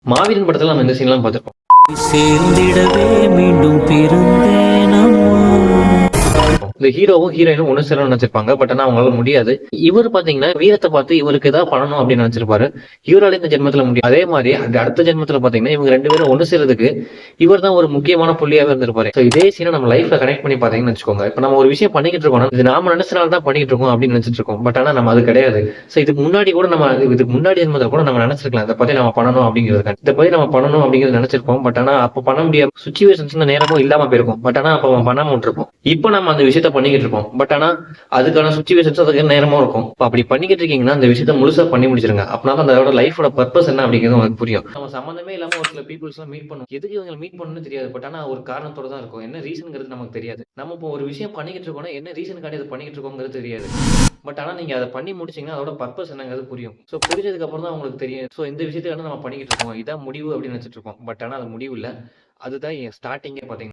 மாவீரன் படத்துல நம்ம இந்த சீன்லாம் பார்த்திருப்போம். சேர்ந்திடவே மீண்டும் பிறந்தேனம்மா. இந்த ஹீரோவும் ஹீரோயினும் ஒண்ணு சேரணும்னு நினைச்சிருப்பாங்க. பட் ஆனா அவங்களால முடியாது. இவர் பாத்தீங்கன்னா வீரத்தை பார்த்து இவருக்கு ஏதாவது பண்ணணும் அப்படின்னு நினைச்சிருப்பாரு. இவரால இந்த ஜென்மத்துல முடியும். அதே மாதிரி அடுத்த ஜென்மத்துல பாத்தீங்கன்னா இவங்க ரெண்டு பேரும் ஒண்ணு சேர்றதுக்கு இவர் தான் ஒரு முக்கியமான புள்ளியாவே இருந்திருப்பாரு. இதே சீனை நம்ம லைஃப்ல கனெக்ட் பண்ணி பாத்தீங்கன்னு வச்சுக்கோங்க. இப்ப நம்ம ஒரு விஷயம் பண்ணிக்கிட்டு இருக்கோம், இது நாம நினைச்சனால தான் பண்ணிக்கிட்டு இருக்கோம் அப்படின்னு நினைச்சிட்டு இருக்கோம். பட் ஆனா நம்ம அது கிடையாது. இதுக்கு முன்னாடி கூட நம்ம இதுக்கு முன்னாடி ஜென்மத்துல கூட நம்ம நினைச்சிருக்கலாம் இதை பத்தி நம்ம பண்ணணும் அப்படிங்கிறது. இதை பத்தி நம்ம பண்ணணும் அப்படிங்கிறது நினைச்சிருப்போம். பட் ஆனா அப்ப பண்ண முடியாத சுச்சுவேஷன்ஸ் நேரமும் இல்லாம போயிருக்கும். பட் ஆனா அப்ப பண்ணாம விட்டுருப்போம். இப்ப நம்ம அந்த விஷயத்த பண்ணிக்கிட்டு இருப்போம். பட் ஆனா அதுக்கான சுச்சுவேஷன்ஸ் அதுக்கு நேரமும் இருக்கும். அப்படி பண்ணிக்கிட்டு இருக்கீங்கன்னா அந்த விஷயத்த முழுசா பண்ணி முடிச்சிருங்க. அப்படின்னா அதோட லைஃபோட பர்பஸ் என்ன அப்படிங்கிறது உங்களுக்கு புரியும். நம்ம சம்பந்தமே இல்லாம ஒரு சில பீப்புள்ஸ் மீட் பண்ணுவோம். எதுக்கு இவங்க மீட் பண்ணணும்னு தெரியாது. பட் ஆனா ஒரு காரணத்தோட தான் இருக்கும். என்ன ரீசன்ங்கிறது நமக்கு தெரியாது. நம்ம இப்போ ஒரு விஷயம் பண்ணிக்கிட்டு இருக்கோம்னா என்ன ரீசனுக்காண்டி அதை பண்ணிக்கிட்டு இருக்கோங்கிறது தெரியாது. பட் ஆனா நீங்க அதை பண்ணி முடிச்சீங்கன்னா அதோட பர்பஸ் என்னங்கிறது புரியும். ஸோ புரிஞ்சதுக்கு அப்புறம் தான் உங்களுக்கு தெரியும். ஸோ இந்த விஷயத்துக்கான நம்ம பண்ணிக்கிட்டு இருக்கோம், இதான் முடிவு அப்படின்னு நினைச்சிட்டு இருக்கோம். பட் ஆனா அது முடிவு இல்லை. அதுதான் ஸ்டார்டிங்கே பாத்தீங்கன்னா